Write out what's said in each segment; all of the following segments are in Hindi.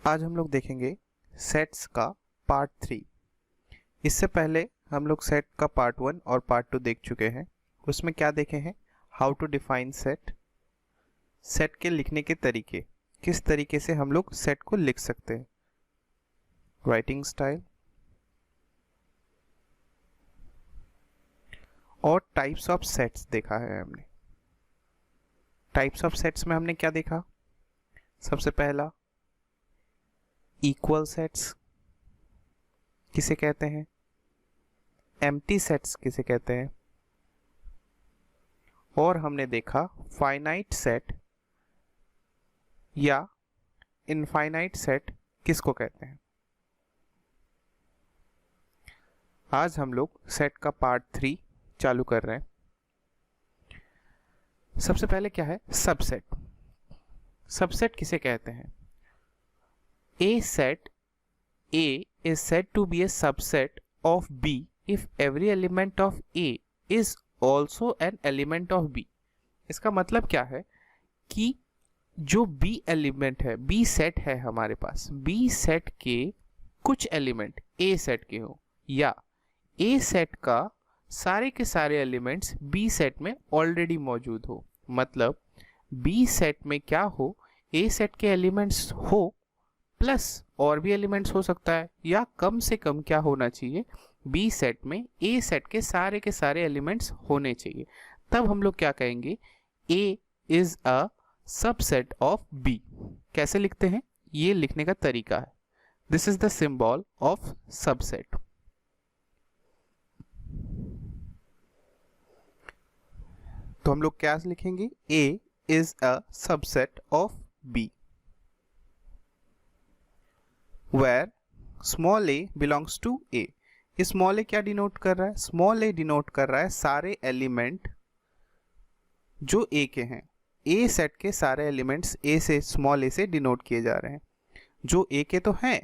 आज हम लोग देखेंगे सेट्स का पार्ट 3। इससे पहले हम लोग सेट का पार्ट 1 और पार्ट 2 देख चुके हैं। उसमें क्या देखे हैं? How to define set, set के लिखने के तरीके, किस तरीके से हम लोग सेट को लिख सकते हैं, राइटिंग स्टाइल और टाइप्स ऑफ सेट्स देखा है हमने। टाइप्स ऑफ सेट्स में हमने क्या देखा? सबसे पहला इक्वल सेट्स किसे कहते हैं, एम्प्टी सेट्स किसे कहते हैं, और हमने देखा फाइनाइट सेट या इनफाइनाइट सेट किसको कहते हैं। आज हम लोग सेट का पार्ट 3 चालू कर रहे हैं। सबसे पहले क्या है सबसेट। सबसेट किसे कहते हैं? A set A is said to be a subset of B if every element of A is also an element of B। इसका मतलब क्या है कि जो B एलिमेंट है, B सेट है हमारे पास, B सेट के कुछ एलिमेंट A सेट के हो या A सेट का सारे के सारे एलिमेंट्स B सेट में ऑलरेडी मौजूद हो। मतलब B सेट में क्या हो, A सेट के एलिमेंट्स हो प्लस और भी एलिमेंट्स हो सकता है, या कम से कम क्या होना चाहिए, बी सेट में ए सेट के सारे एलिमेंट्स होने चाहिए। तब हम लोग क्या कहेंगे, A is a subset of B. कैसे लिखते हैं, ये लिखने का तरीका है। This is the symbol of subset. तो हम लोग क्या लिखेंगे, A is a subset of B where small a belongs to a। ये small a क्या डिनोट कर रहा है? small a डिनोट कर रहा है सारे एलिमेंट जो a के हैं। a सेट के सारे एलिमेंट्स a से स्मॉल a से डिनोट किए जा रहे हैं, जो a के तो हैं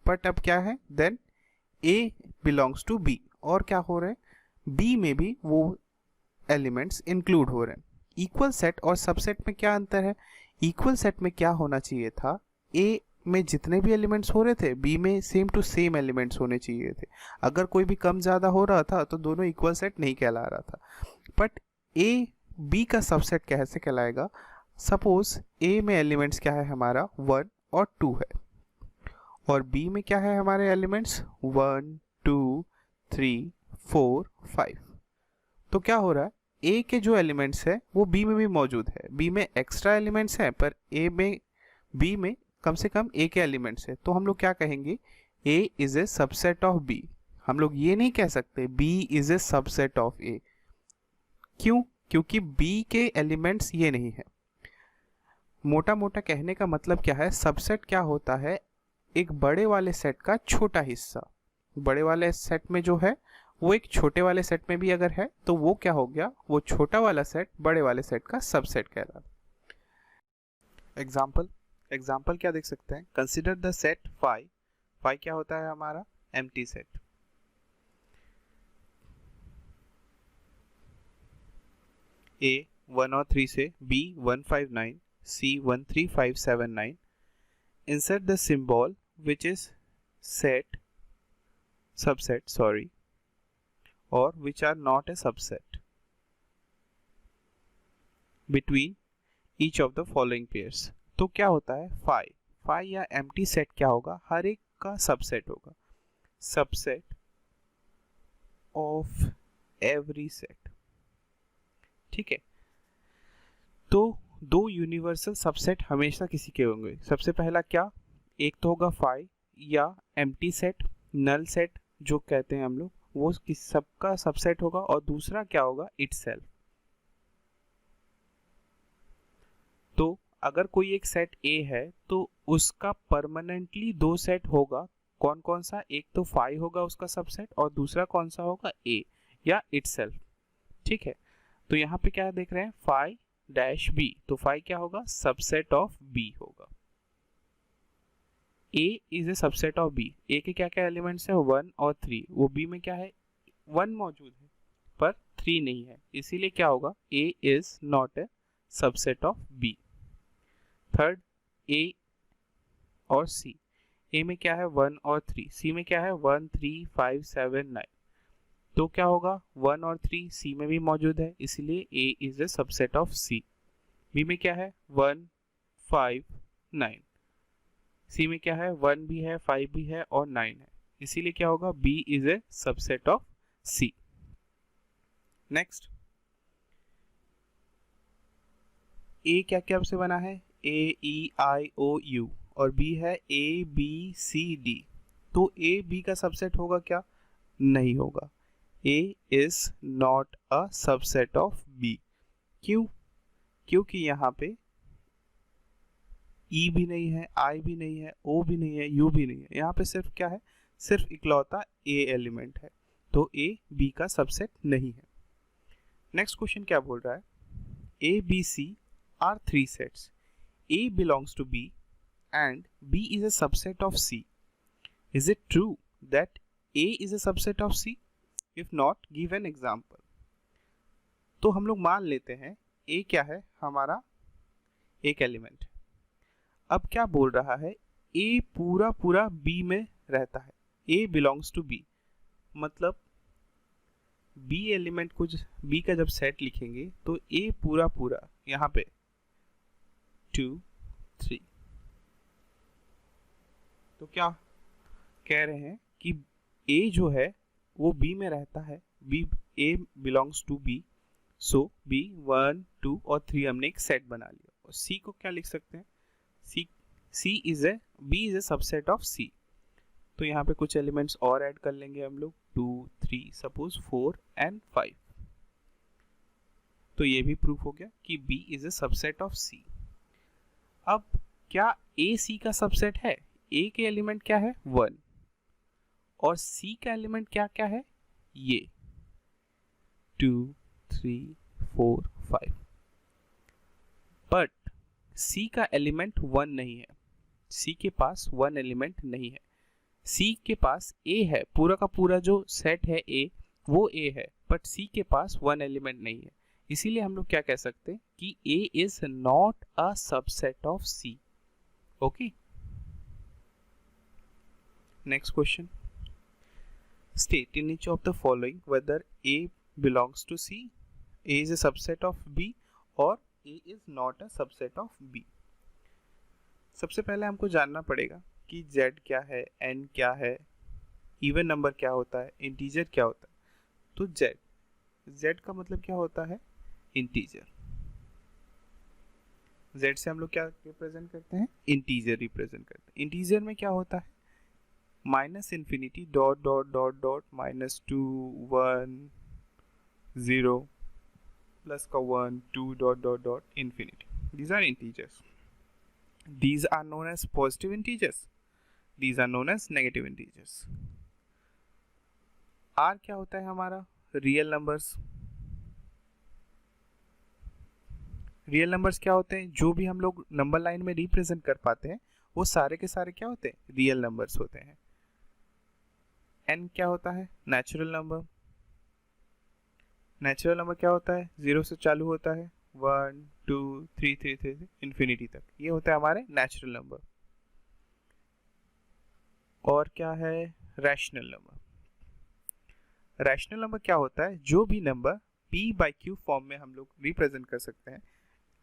बट अब क्या है, then a belongs to b। और क्या हो रहे हैं, b में भी वो एलिमेंट्स इंक्लूड हो रहे हैं। इक्वल सेट और सबसेट में क्या अंतर है? इक्वल सेट में क्या होना चाहिए था, a में जितने भी एलिमेंट्स हो रहे थे बी में सेम टू सेम एलिमेंट्स होने चाहिए थे। अगर कोई भी कम ज़्यादा हो रहा था तो दोनों इक्वल सेट नहीं कहला रहा था। बट ए बी का सबसेट कैसे कहलाएगा? सपोज ए में एलिमेंट्स क्या है हमारा 1 और 2 है, और बी में क्या है हमारे एलिमेंट्स 1 2 3 4 5। तो क्या हो रहा है, ए के जो एलिमेंट्स है वो बी में भी मौजूद है। बी में एक्स्ट्रा एलिमेंट्स हैं पर ए में बी में कम से कम ए के एलिमेंट्स है। तो हम लोग क्या कहेंगे, A is a subset of B. हम लोग ये नहीं कह सकते B is a subset of A. क्यों? क्योंकि बी के एलिमेंट्स ये नहीं है। मोटा मोटा कहने का मतलब क्या है, सबसेट क्या होता है, एक बड़े वाले सेट का छोटा हिस्सा। बड़े वाले सेट में जो है वो एक छोटे वाले सेट में भी अगर है तो वो क्या हो गया, वो छोटा वाला सेट बड़े वाले सेट का सबसेट कहलाता है। एग्जाम्पल क्या देख सकते हैं, consider the set phi. Phi क्या होता है हमारा, एम्प्टी सेट। ए 1 और 3 से B 159 C 13579। Insert the symbol which is set subset sorry और which are not a subset between each of the following pairs. तो क्या होता है, फाई या एम्प्टी सेट क्या होगा, हर एक का सबसेट होगा, सबसेट ऑफ एवरी सेट। ठीक है, तो दो यूनिवर्सल सबसेट हमेशा किसी के होंगे। सबसे पहला क्या, एक तो होगा फाई या एम्प्टी सेट, नल सेट जो कहते हैं हम लोग, वो किस सबका सबसेट होगा, और दूसरा क्या होगा, इटसेल्फ। तो अगर कोई एक सेट A है तो उसका परमानेंटली दो सेट होगा। कौन कौन सा, एक तो फाई होगा उसका सबसेट और दूसरा कौन सा होगा, A या इटसेल्फ। ठीक है, तो यहाँ पे क्या देख रहे हैं, फाई डैश B, तो फाई क्या होगा, सबसेट ऑफ B होगा। A is a subset of B। A के क्या क्या एलिमेंट्स है, 1 और 3। वो B में क्या है, 1 मौजूद है पर 3 नहीं है, इसीलिए क्या होगा, A is not a subset of B। Third, A और C, ए में क्या है 1 और 3, सी में क्या है 1 3 5 7 9, तो क्या होगा 1 और 3 सी में भी मौजूद है, इसलिए A is a subset of C. B में क्या है 1 5 9, सी में क्या है 1 भी है 5 भी है और 9 है, इसीलिए क्या होगा B is a subset of C. Next, A क्या क्या से बना है, ए ई आई ओ यू, और बी है ए बी सी डी, तो ए बी का सबसेट होगा क्या, नहीं होगा। A is not a subset of B, क्यों, क्योंकि यहाँ पे ई भी नहीं है, आई भी नहीं है, ओ भी नहीं है, यू भी नहीं है, यहाँ पे सिर्फ क्या है, सिर्फ इकलौता ए एलिमेंट है, तो ए बी का सबसेट नहीं है। नेक्स्ट क्वेश्चन क्या बोल रहा है, A B C are three sets. A belongs to B and B is a subset of C. Is it true that A is a subset of C? If not, give an example. तो हम लोग मान लेते हैं A क्या है, हमारा एक एलिमेंट है। अब क्या बोल रहा है, A पूरा पूरा B में रहता है, A belongs to B, मतलब B एलिमेंट को B का जब सेट लिखेंगे तो A पूरा पूरा यहाँ पे 2 3, तो क्या कह रहे हैं कि A जो है वो B में रहता है, B A belongs to B, so B 1 2 और 3 हमने एक सेट बना लिया, और C को क्या लिख सकते हैं, C is a B is a subset of C, तो यहाँ पे कुछ एलिमेंट्स और ऐड कर लेंगे हम लोग 2 3 सपोज 4 एंड 5, तो ये भी प्रूफ हो गया कि B is a subset of C। अब क्या A C का सबसेट है, A के एलिमेंट क्या है 1 और C का एलिमेंट क्या क्या है, ये 2 3 4 5, बट C का एलिमेंट 1 नहीं है, C के पास 1 एलिमेंट नहीं है, C के पास A है, पूरा का पूरा जो सेट है A वो A है, बट C के पास 1 एलिमेंट नहीं है, इसीलिए हम लोग क्या कह सकते हैं कि A is not a subset of C. Okay. Next question. State in each of the following whether A belongs to C, A is a subset of B, or A is not a subset of B. सबसे पहले हमको जानना पड़ेगा कि Z क्या है, N क्या है, इवन नंबर क्या होता है, इंटीजर क्या होता है। तो Z का मतलब क्या होता है, इंटीजर। Z से हम लोग क्या रिप्रेजेंट करते हैं, इंटीजर रिप्रेजेंट करते हैं। इंटीजर में क्या होता है, minus infinity dot dot dot dot -2 1 0 plus का 1 2 dot dot dot infinity, these are integers. These are known as positive integers, these are known as negative integers. R क्या होता है हमारा, रियल नंबर्स। रियल नंबर्स क्या होते हैं, जो भी हम लोग नंबर लाइन में रिप्रेजेंट कर पाते हैं वो सारे के सारे क्या होते हैं, रियल नंबर्स होते हैं। n क्या होता है, नेचुरल नंबर। नेचुरल नंबर क्या होता है, 0 से चालू होता है, 1 2 3 3 3 इन्फिनिटी तक, ये होता है हमारे नेचुरल नंबर। और क्या है, रैशनल नंबर। रैशनल नंबर क्या होता है, जो भी नंबर p/q फॉर्म में हम लोग रिप्रेजेंट कर सकते हैं,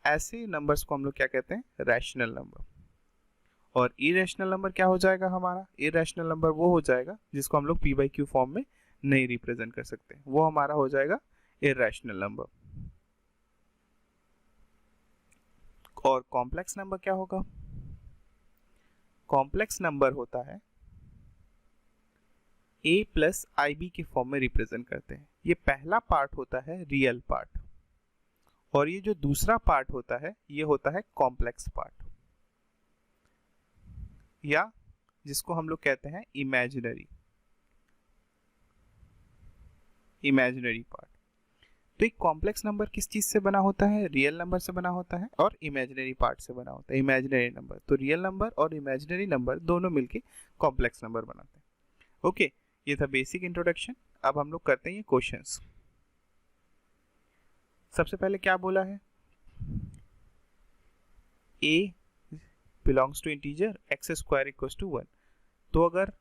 ऐसे नंबर्स को हम लोग क्या कहते हैं, रैशनल नंबर। और इरेशनल नंबर क्या हो जाएगा हमारा, इरेशनल नंबर वो हो जाएगा जिसको हम लोग p/q फॉर्म में नहीं रिप्रेजेंट कर सकते, वो हमारा हो जाएगा इरेशनल नंबर। और कॉम्प्लेक्स नंबर क्या होगा, कॉम्प्लेक्स नंबर होता है a प्लस IB के फॉर्म में रिप्रेजेंट करते हैं। ये पहला पार्ट होता है रियल पार्ट, और ये जो दूसरा पार्ट होता है ये होता है कॉम्प्लेक्स पार्ट, या जिसको हम लोग कहते हैं इमेजिनरी पार्ट। तो एक कॉम्प्लेक्स नंबर किस चीज से बना होता है, रियल नंबर से बना होता है और इमेजिनरी पार्ट से बना होता है, इमेजिनरी नंबर। तो रियल नंबर और इमेजिनरी नंबर दोनों मिलके कॉम्प्लेक्स नंबर बनाते हैं। ओके, ये था बेसिक इंट्रोडक्शन। अब हम लोग करते हैं ये क्वेश्चंस। सबसे पहले क्या बोला है, a belongs to integer x² = 1। तो अगर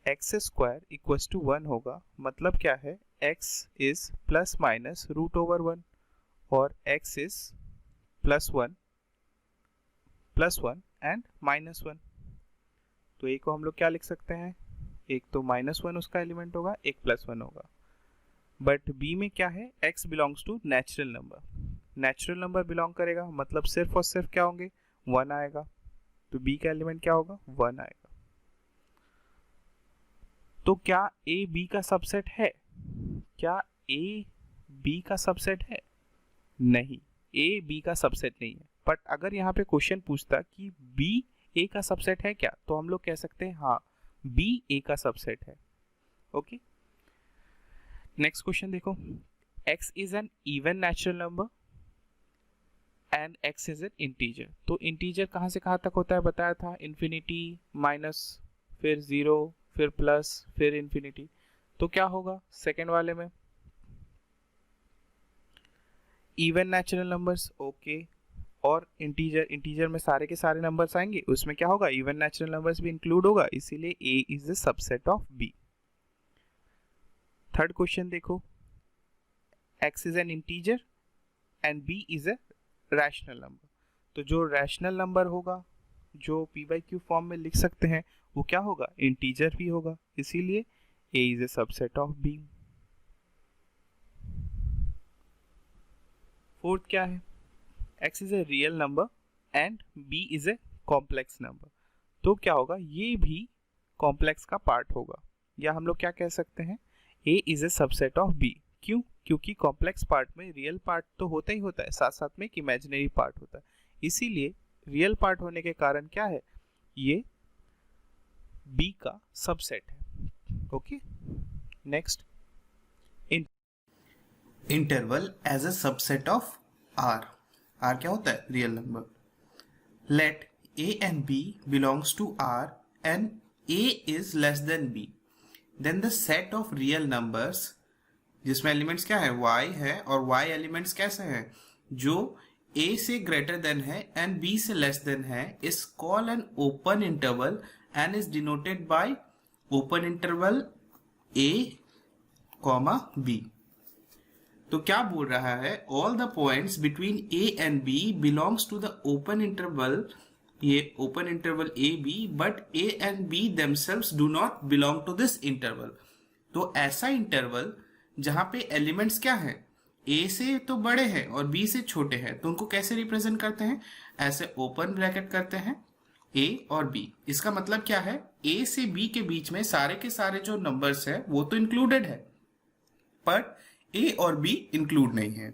एक्स स्क्वायर इक्वल्स टू 1 होगा, मतलब क्या है, x is plus minus root over 1 और x is plus one and minus 1। तो ए को हम लोग क्या लिख सकते हैं, एक तो -1 उसका एलिमेंट होगा, एक +1 होगा। बट बी में क्या है, x belongs to natural number, natural number belong करेगा, मतलब सिर्फ और सिर्फ क्या होंगे, 1 आएगा। तो b का एलिमेंट क्या होगा, 1 आएगा। तो क्या a b का सबसेट है, क्या a b का सबसेट है, नहीं, a b का सबसेट नहीं है। बट अगर यहाँ पे क्वेश्चन पूछता कि b a का सबसेट है क्या, तो हम लोग कह सकते हैं हाँ, b a का सबसेट है। ओके, नेक्स्ट क्वेश्चन देखो, x is an even natural number and x is an integer. तो इंटीजर कहाँ से कहाँ तक होता है बताया था, इन्फिनिटी, माइनस, फिर 0, फिर प्लस, फिर इन्फिनिटी। तो क्या होगा सेकेंड वाले में, इवन नेचुरल नंबर्स, ओके, और इंटीजर, इंटीजर में सारे के सारे नंबर्स आएंगे, उसमें क्या होगा, इवन नेचुरल नंबर्स भी इंक्लूड होगा, इसीलिए a is the subset of b। Third question देखो, x is an integer and b is a rational number. तो जो रैशनल नंबर होगा, जो p बाई क्यू फॉर्म में लिख सकते हैं, वो क्या होगा, इंटीजर भी होगा, इसीलिए a is a subset of b। Fourth क्या है, x is a real number and b is a complex number. तो क्या होगा, ये भी कॉम्प्लेक्स का पार्ट होगा, या हम लोग क्या कह सकते हैं, a is a subset of b। क्यों, क्योंकि कॉम्प्लेक्स पार्ट में रियल पार्ट तो होता ही होता है, साथ साथ में एक इमेजिनरी पार्ट होता है, इसीलिए रियल पार्ट होने के कारण क्या है, ये b का सबसेट है। Okay, next, interval as a subset of r। r क्या होता है, real number. Let a and b belongs to r and a is less than b, then the set of real numbers, जिसमें एलिमेंट्स क्या है, y है, और y एलिमेंट्स कैसे हैं, जो a से ग्रेटर देन है एंड b से लेस देन है, is called an open interval and is denoted by open interval a, b। तो क्या बोल रहा है, all the points between a and b belongs to the open interval, ये open interval a b, but a and b themselves do not belong to this interval। तो ऐसा इंटरवल जहां पे एलिमेंट्स क्या है, a से तो बड़े हैं और b से छोटे हैं, तो उनको कैसे रिप्रेजेंट करते हैं, ऐसे ओपन ब्रैकेट करते हैं a और b। इसका मतलब क्या है, a से b के बीच में सारे के सारे जो नंबर्स है वो तो इंक्लूडेड है, पर a और b इंक्लूड नहीं है।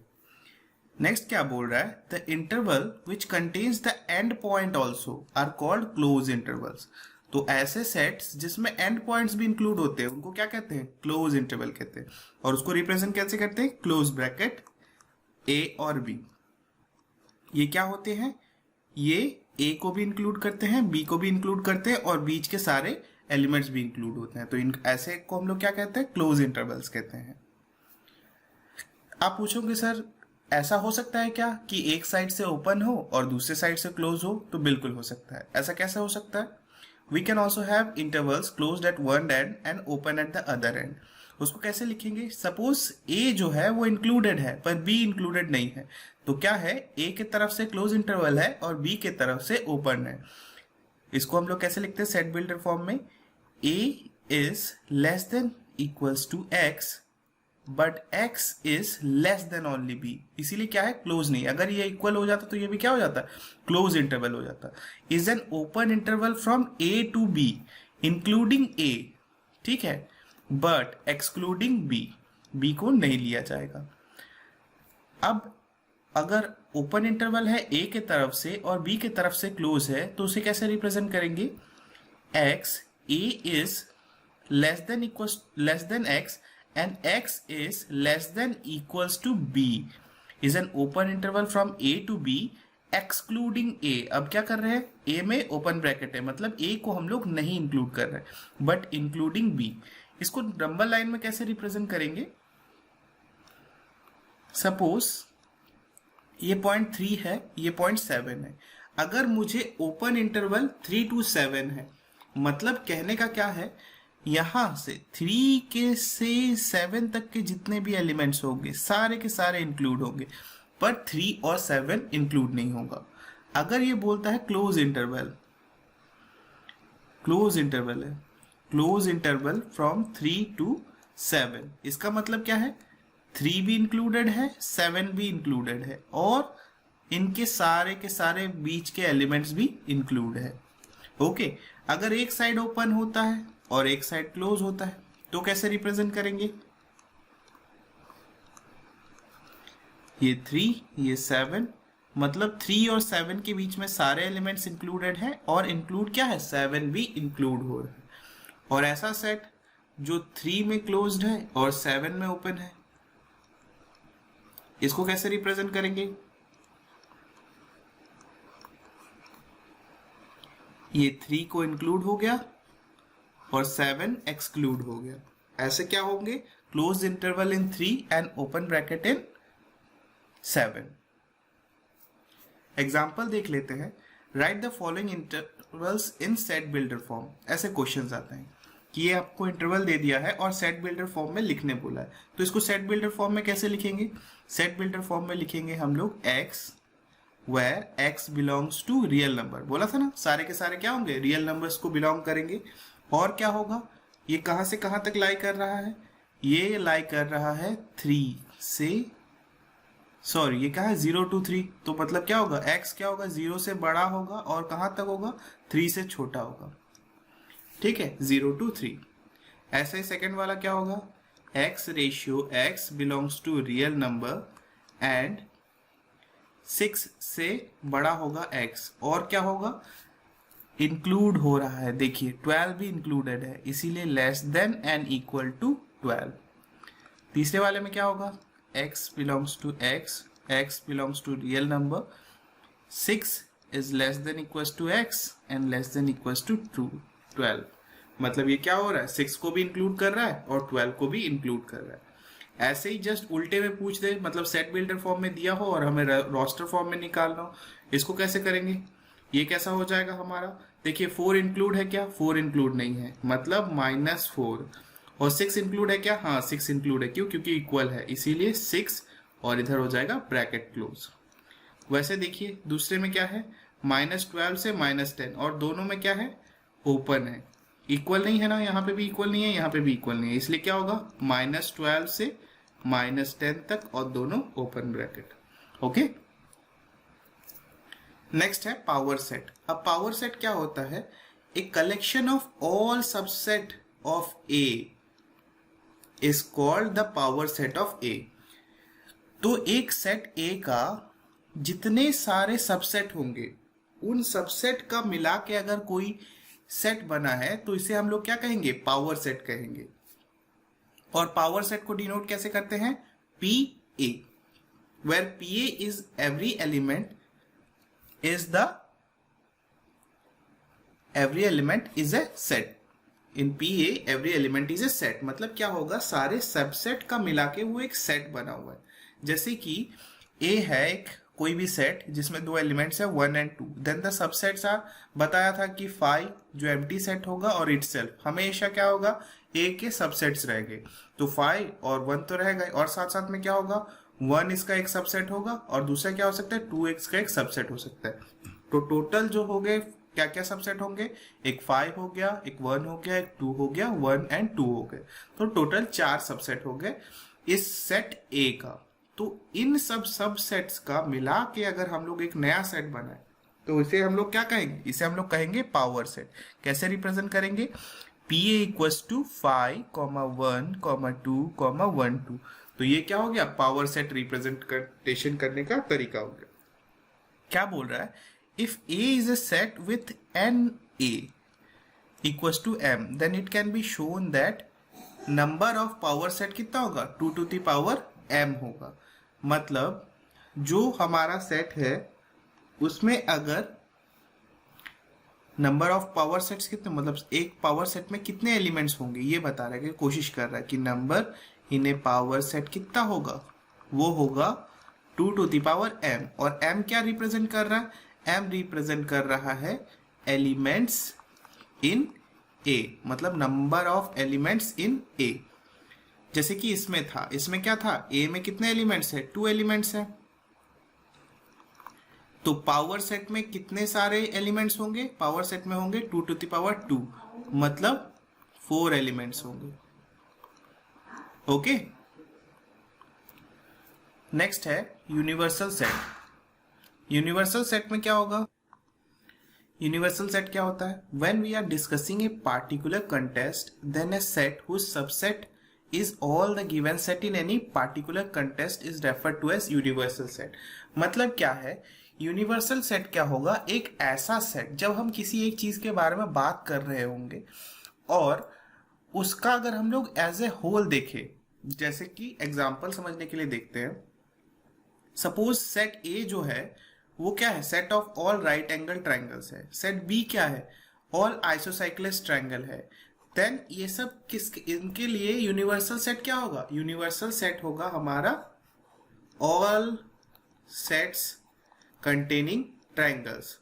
नेक्स्ट क्या बोल रहा है, the interval which contains the end point also are called close intervals. तो ऐसे सेट्स जिसमें एंड पॉइंट्स भी इंक्लूड होते हैं, उनको क्या कहते हैं, क्लोज इंटरवल कहते हैं। और उसको रिप्रेजेंट कैसे करते हैं, क्लोज ब्रैकेट a और b। ये क्या होते हैं, ये a को भी इंक्लूड करते हैं, b को भी इंक्लूड करते हैं, और बीच के सारे एलिमेंट्स भी इंक्लूड होते हैं। तो इन ऐसे को हम लोग क्या कहते हैं, क्लोज इंटरवल्स कहते हैं। आप पूछोगे सर ऐसा हो सकता है क्या कि एक साइड से ओपन हो और दूसरे साइड से क्लोज हो, तो बिल्कुल हो सकता है। ऐसा कैसे हो सकता है, we can also have intervals closed at one end and open at the other end. उसको कैसे लिखेंगे, सपोज a जो है वो इंक्लूडेड है पर b इंक्लूडेड नहीं है, तो क्या है, a की तरफ से क्लोज इंटरवल है और b की तरफ से ओपन है। इसको हम लोग कैसे लिखते हैं, सेट बिल्डर फॉर्म में, a is less than equals to x but x is less than only b। इसीलिए क्या है, क्लोज नहीं। अगर ये इक्वल हो जाता तो ये भी क्या हो जाता, क्लोज इंटरवल हो जाता। Is an open interval from a to b including a, ठीक है, बट एक्सक्लूडिंग b, b को नहीं लिया जाएगा। अब अगर ओपन इंटरवल है a के तरफ से और b के तरफ से क्लोज है, तो उसे कैसे रिप्रेजेंट करेंगे, x, a is less then x and x is less than equals to b is an open interval from a to b excluding a। अब क्या कर रहे हैं, a में ओपन ब्रैकेट है, मतलब a को हम लोग नहीं इंक्लूड कर रहे हैं, बट इंक्लूडिंग b। इसको नंबर लाइन में कैसे रिप्रेजेंट करेंगे, सपोज ये पॉइंट 3 है, ये पॉइंट 7 है। अगर मुझे ओपन इंटरवल 3 to 7 है मतलब कहने का क्या है, यहां से 3 से 7 तक के जितने भी एलिमेंट्स होंगे सारे के सारे इंक्लूड होंगे, पर 3 और 7 इंक्लूड नहीं होगा। अगर ये बोलता है क्लोज इंटरवल, क्लोज इंटरवल है, क्लोज इंटरवल फ्रॉम 3 to 7, इसका मतलब क्या है, 3 भी इंक्लूडेड है, 7 भी इंक्लूडेड है, और इनके सारे के सारे बीच के एलिमेंट्स भी इंक्लूड है। ओके, अगर एक साइड ओपन होता है और एक साइड क्लोज होता है तो कैसे रिप्रेजेंट करेंगे, ये 3 ये 7, मतलब 3 और 7 के बीच में सारे एलिमेंट्स इंक्लूडेड हैं, और इंक्लूड क्या है, 7 भी इंक्लूड हो रहा है। और ऐसा सेट जो 3 में क्लोज्ड है और 7 में ओपन है, इसको कैसे रिप्रेजेंट करेंगे, ये 3 को इंक्लूड हो गया और 7 एक्सक्लूड हो गया। ऐसे क्या होंगे, close interval in 3 and open bracket in 7। Example देख लेते हैं। Right the following intervals in set builder form. ऐसे क्वेश्चंस आते हैं कि ये आपको इंटरवल दे दिया है और सेट बिल्डर फॉर्म में लिखने बोला है, तो इसको सेट बिल्डर फॉर्म में कैसे लिखेंगे, सेट बिल्डर फॉर्म में लिखेंगे हम लोग x where x belongs to real number, बोला था ना, सारे के सारे क्या होंगे, रियल नंबर्स को बिलोंग करेंगे। और क्या होगा, ये कहां से कहां तक लाई कर रहा है, ये लाई कर रहा है 3 से, सॉरी ये कहा है 0 to 3, तो मतलब क्या होगा, x क्या होगा, 0 से बड़ा होगा और कहां तक होगा, 3 से छोटा होगा। ठीक है, 0 to 3। ऐसे ही सेकेंड वाला क्या होगा, x ratio x belongs to real number and 6 से बड़ा होगा x, और क्या होगा, इंक्लूड हो रहा है, देखिए 12 भी इंक्लूडेड है, इसीलिए less than and equal to 12। तीसरे वाले में क्या होगा, x belongs to x belongs to real number, 6 is less than equals to x and less than equals to 12। मतलब ये क्या हो रहा है, 6 को भी इंक्लूड कर रहा है और 12 को भी इंक्लूड कर रहा है। ऐसे ही जस्ट उल्टे में पूछ दे, मतलब सेट बिल्डर फॉर्म में दिया हो और हमें रोस्टर फॉर्म में निकालना हो, इसको कैसे करेंगे, ये कैसा हो जाएगा हमारा, देखिए 4 इंक्लूड है क्या, 4 इंक्लूड नहीं है, मतलब -4, और 6 इंक्लूड है क्या, हाँ 6 इंक्लूड है, क्यों, क्योंकि इक्वल है, इसीलिए 6, और इधर हो जाएगा ब्रैकेट क्लोज। वैसे देखिए दूसरे में क्या है, -12 से -10, और दोनों में क्या है, ओपन है, इक्वल नहीं है ना, यहाँ पे भी इक्वल नहीं है, यहाँ पे भी इक्वल नहीं है, इसलिए क्या होगा, -12 से -10 तक और दोनों ओपन ब्रैकेट। ओके, नेक्स्ट है पावर सेट। अब पावर सेट क्या होता है, a collection of all subset of A is called the power set of A. तो एक सेट ए का जितने सारे सबसेट होंगे, उन सबसेट का मिला के अगर कोई सेट बना है तो इसे हम लोग क्या कहेंगे, पावर सेट कहेंगे। और पावर सेट को डिनोट कैसे करते हैं, P A, where P A is every element is a set. In P A every element is a set, मतलब क्या होगा, सारे सबसेट का मिला के वो एक सेट बना हुआ है। जैसे कि ए है एक कोई भी सेट जिसमें 2 एलिमेंट्स है 1 and 2, then the subsets are, बताया था कि 5 जो एम्प्टी सेट होगा और इटसेल्फ, हमेशा क्या होगा, ए के सबसेट्स रहेंगे, तो 5 और 1 तो रहेगा, और साथ साथ में क्या होगा, 1 इसका एक सबसेट होगा और दूसरा क्या हो सकता है, 2x का एक सबसेट हो सकता है। तो टोटल जो हो गए क्या क्या सबसेट होंगे, एक 5 हो गया, एक 1 हो गया, एक 2 हो गया, 1 and 2 हो गए, तो टोटल 4 सबसेट हो गए इस सेट ए का। तो इन सब सबसेट्स का मिला के अगर हम लोग एक नया सेट बनाए तो इसे हम लोग क्या कहेंगे, इसे हम लोग कहेंगे पावर सेट। कैसे रिप्रेजेंट करेंगे, पी ए इक्वल्स टू 5, 1, 2, 1, 2। तो ये क्या हो गया, पावर सेट रिप्रेजेंटेशन करने का तरीका हो गया। क्या बोल रहा है, if A is a set with n A equals to m, then it can be shown that number of power set कितना होगा, 2 to the power m होगा। मतलब जो हमारा सेट है उसमें अगर नंबर ऑफ पावर सेट्स कितने, मतलब एक पावर सेट में कितने एलिमेंट्स होंगे, ये बता रहा है कि कोशिश कर रहा है कि number in A power set कितना होगा, वो होगा 2 to the power m। और m क्या रिप्रेजेंट कर रहा है, m रिप्रेजेंट कर रहा है एलिमेंट्स इन ए, मतलब नंबर ऑफ एलिमेंट्स इन ए। जैसे कि इसमें था, इसमें क्या था, ए में कितने एलिमेंट्स है, 2 एलिमेंट्स है। तो पावर सेट में कितने सारे एलिमेंट्स होंगे, पावर सेट में होंगे 2 टू द पावर 2, मतलब 4 एलिमेंट्स होंगे। ओके, नेक्स्ट है यूनिवर्सल सेट। यूनिवर्सल सेट में क्या होगा, यूनिवर्सल सेट क्या होता है, when we are discussing a particular context then a set whose subset is all the given set in any particular contest is referred to as universal set। मतलब क्या है, यूनिवर्सल सेट क्या होगा, एक ऐसा सेट जब हम किसी एक चीज के बारे में बात कर रहे होंगे और उसका अगर हम लोग एज ए होल देखें, जैसे कि एग्जांपल समझने के लिए देखते हैं, सपोज सेट ए जो है वो क्या है, set of all right angle triangles है। सेट बी क्या है, ऑल आइसोसाइक्लिक ट्रायंगल है। देन ये सब इनके लिए यूनिवर्सल सेट क्या होगा, यूनिवर्सल सेट होगा हमारा ऑल सेट्स कंटेनिंग ट्रायंगल्स।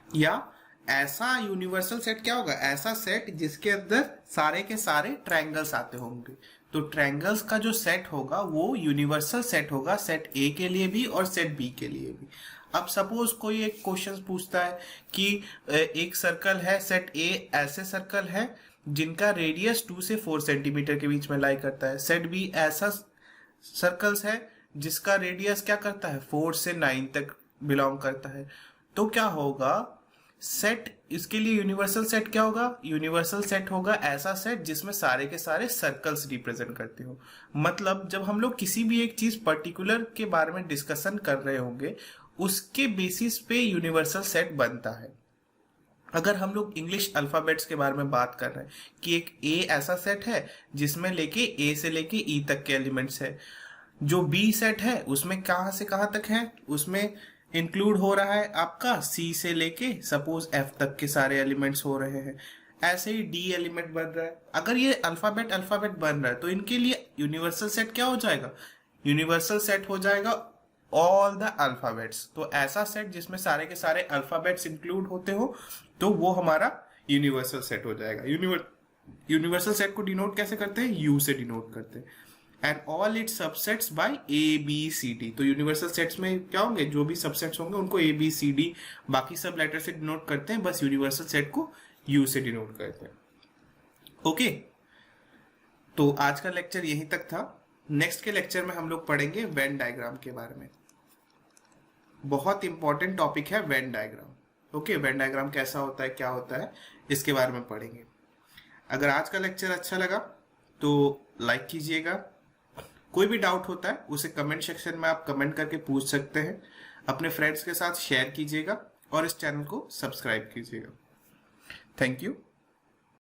या ऐसा यूनिवर्सल सेट क्या होगा, ऐसा सेट जिसके अंदर सारे के सारे ट्रायंगल्स आते होंगे। तो ट्रायंगल्स का जो सेट होगा वो यूनिवर्सल सेट होगा, सेट ए के लिए भी और सेट बी के लिए भी। अब सपोज कोई एक क्वेश्चन पूछता है कि एक सर्कल है, सेट ए ऐसे सर्कल है जिनका रेडियस 2 से 4 सेंटीमीटर के बीच में लाई करता है। सेट बी ऐसा सर्कल्स है जिसका रेडियस क्या करता है, 4 से 9 तक बिलोंग करता है। तो क्या होगा, सेट इसके लिए यूनिवर्सल सेट क्या होगा, यूनिवर्सल सेट होगा ऐसा सेट जिसमें सारे के सारे सर्कल्स रिप्रेजेंट करते हो। मतलब जब हम लोग किसी भी एक चीज पर्टिकुलर के बारे में डिस्कशन कर रहे होंगे उसके बेसिस पे यूनिवर्सल सेट बनता है। अगर हम लोग इंग्लिश अल्फाबेट्स के बारे में बात कर रहे हैं कि एक ए ऐसा सेट है जिसमें लेके ए से लेके ई तक के एलिमेंट्स है, जो बी सेट है उसमें कहाँ से कहाँ तक है, उसमें इंक्लूड हो रहा है आपका सी से लेके सपोज एफ तक के सारे एलिमेंट्स हो रहे हैं। ऐसे ही डी एलिमेंट बन रहा है। अगर ये अल्फाबेट बन रहा है तो इनके लिए यूनिवर्सल सेट क्या हो जाएगा, यूनिवर्सल सेट हो जाएगा ऑल द अल्फाबेट्स। तो ऐसा सेट जिसमें सारे के सारे अल्फाबेट्स इंक्लूड होते हो तो वो हमारा यूनिवर्सल सेट हो जाएगा। यूनिवर्सल सेट को डिनोट कैसे करते हैं, यू से डिनोट करते हैं। And all its subsets by A B C D. तो यूनिवर्सल सेट्स में क्या होंगे, जो भी सबसेट्स होंगे उनको ए बी सी डी बाकी सब लेटर से डिनोट करते हैं, बस यूनिवर्सल सेट को यू से डिनोट करते हैं। ओके, तो आज का लेक्चर यहीं तक था। नेक्स्ट के लेक्चर में हम लोग पढ़ेंगे वेन डायग्राम के बारे में। बहुत इंपॉर्टेंट टॉपिक है Venn diagram. Okay, Venn diagram कैसा होता है, क्या होता है, इसके बारे में पढ़ेंगे। अगर आज का लेक्चर अच्छा लगा तो लाइक कीजिएगा। कोई भी डाउट होता है उसे कमेंट सेक्शन में आप कमेंट करके पूछ सकते हैं। अपने फ्रेंड्स के साथ शेयर कीजिएगा और इस चैनल को सब्सक्राइब कीजिएगा। Thank you.